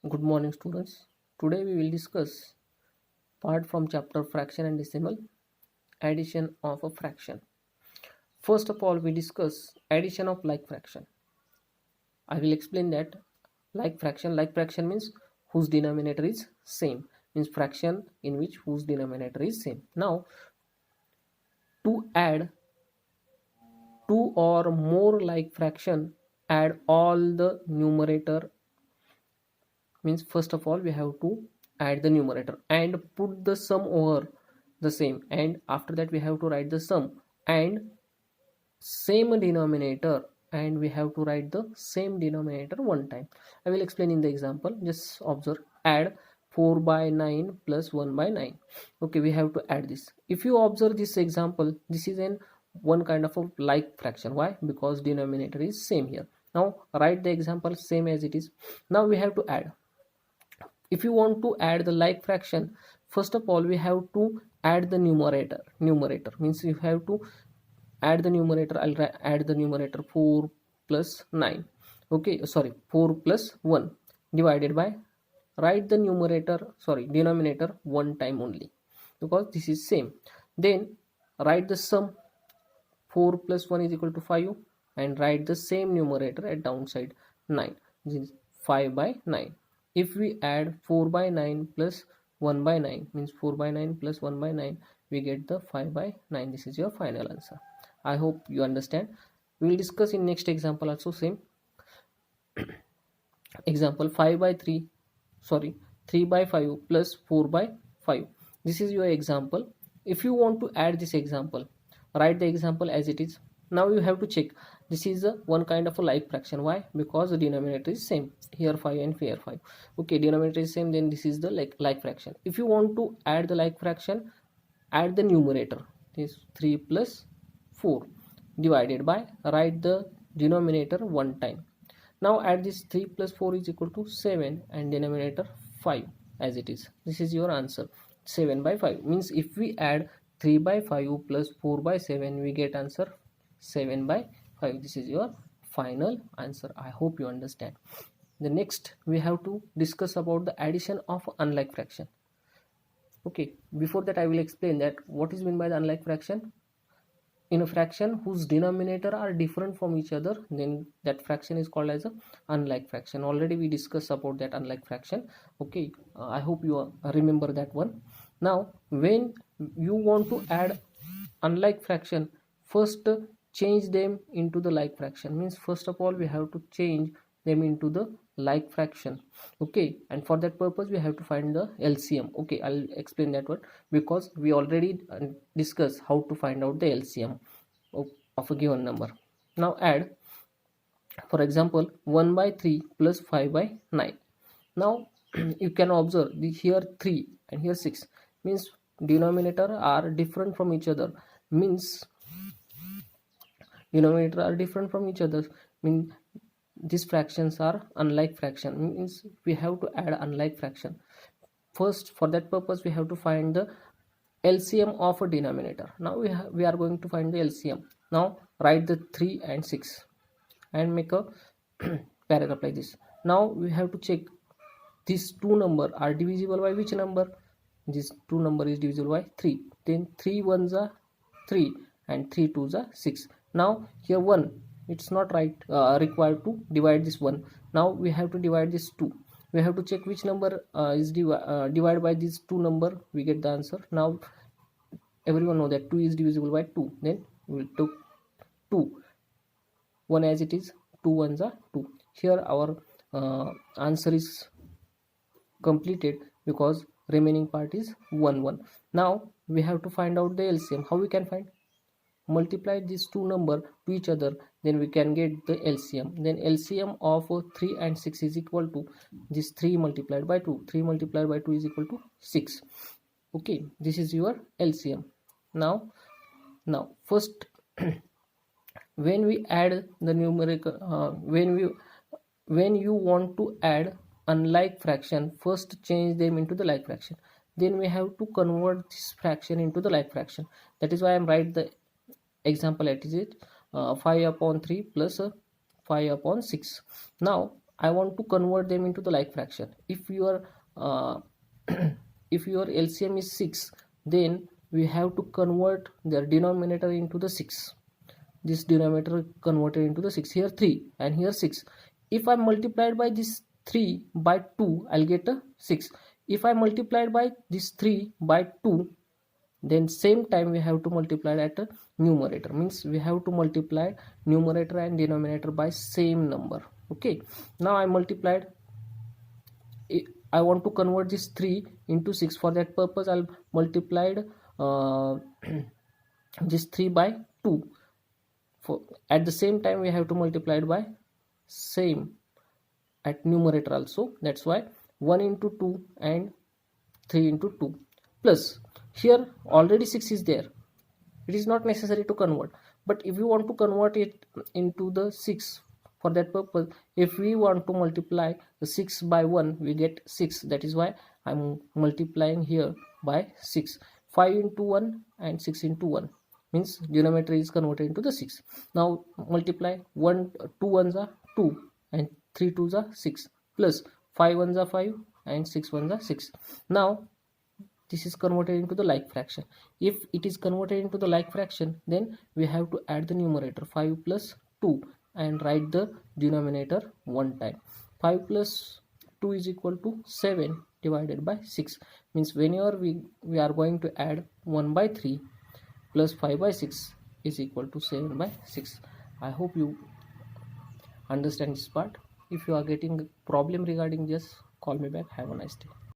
Good morning, students. Today we will discuss part from chapter fraction and decimal, addition of a fraction. First of all, we discuss addition of like fraction. I will explain that like fraction means whose denominator is same, means fraction in which whose denominator is same. Now, to add two or more like fraction, add all the numerator, means first of all we have to add the numerator and put the sum over the same, and after that we have to write the sum and same denominator, and we have to write the same denominator one time. I will explain in the example. Just observe. Add 4 by 9 plus 1 by 9. Okay, we have to add this. If you observe this example, this is an one kind of a like fraction. Why? Because denominator is same here. Now write the example same as it is. Now we have to add. If you want to add the like fraction, first of all we have to add the numerator means you have to add the numerator. I'll add the numerator 4 plus 9. Okay, sorry, 4 plus 1 divided by, write the denominator one time only because this is same. Then write the sum. 4 plus 1 is equal to 5, and write the same numerator at downside 9. This is 5 by 9. If we add 4 by 9 plus 1 by 9, means 4 by 9 plus 1 by 9, we get the 5 by 9. This is your final answer. I hope you understand. We will discuss in next example also same. Example 5 by 3, sorry, 3 by 5 plus 4 by 5. This is your example. If you want to add this example, write the example as it is. Now you have to check. This is a one kind of a like fraction. Why? Because the denominator is same. Here 5 and here 5. Okay, denominator is same, then this is the like fraction. If you want to add the like fraction, add the numerator. This 3 plus 4 divided by, write the denominator one time. Now add this 3 plus 4 is equal to 7 and denominator 5 as it is. This is your answer. 7 by 5 means if we add 3 by 5 plus 4 by 7, we get answer 7 by 5. This is your final answer. I hope you understand. The next we have to discuss about the addition of unlike fraction. Okay, before that I will explain that what is meant by the unlike fraction. In a fraction whose denominator are different from each other, then that fraction is called as a unlike fraction. Already we discussed about that unlike fraction. Okay, I hope you remember that one. Now when you want to add unlike fraction, first change them into the like fraction. Means first of all we have to change them into the like fraction. Okay, and for that purpose we have to find the LCM. Okay, I'll explain that one because we already discussed how to find out the LCM of a given number. Now add, for example, 1 by 3 plus 5 by 9. Now you can observe here 3 and here 6, means denominator are different from each other. Means denominator are different from each other, mean these fractions are unlike fraction, means we have to add unlike fraction. First, for that purpose we have to find the LCM of a denominator. Now we are going to find the LCM. Now write the 3 and 6 and make a paragraph like this. Now we have to check these two number are divisible by which number. This two number is divisible by 3. Then 3 ones are 3 and 3 twos are 6. Now here 1, it's not right required to divide this 1. Now we have to divide this 2. We have to check which number is divided by these two number. We get the answer. Now everyone know that 2 is divisible by 2. Then we will take 2, 1 as it is, 2 ones are 2. Here our answer is completed because remaining part is 1 1. Now we have to find out the LCM. How we can find? Multiply these two number to each other, then we can get the LCM. Then LCM of 3 and 6 is equal to this 3 multiplied by 2. 3 multiplied by 2 is equal to 6. Okay, this is your LCM. Now first when we add the numerical when you want to add unlike fraction, first change them into the like fraction. Then we have to convert this fraction into the like fraction. That is why I am write the example at is 5 upon 3 plus 5 upon 6. Now I want to convert them into the like fraction. If your if your LCM is 6, then we have to convert their denominator into the 6. This denominator converted into the 6. Here 3 and here 6. If I multiplied by this 3 by 2, I'll get a 6. If I multiplied by this 3 by 2, then same time we have to multiply at a numerator, means we have to multiply numerator and denominator by same number. Okay, now I multiplied, I want to convert this 3 into 6. For that purpose I'll multiplied this 3 by 2. For at the same time we have to multiply it by same at numerator also. That's why 1 into 2 and 3 into 2 plus here already 6 is there. It is not necessary to convert, but if you want to convert it into the 6, for that purpose if we want to multiply the 6 by 1, we get 6. That is why I'm multiplying here by 6. 5 into 1 and 6 into 1 means denominator is converted into the 6. Now multiply 2 ones are 2 and 3 twos are 6 plus 5 ones are 5 and 6 ones are 6. Now this is converted into the like fraction. If it is converted into the like fraction, then we have to add the numerator 5 plus 2 and write the denominator one time. 5 plus 2 is equal to 7 divided by 6, means whenever we are going to add 1 by 3 plus 5 by 6 is equal to 7 by 6. I hope you understand this part. If you are getting a problem regarding this, call me back. Have a nice day.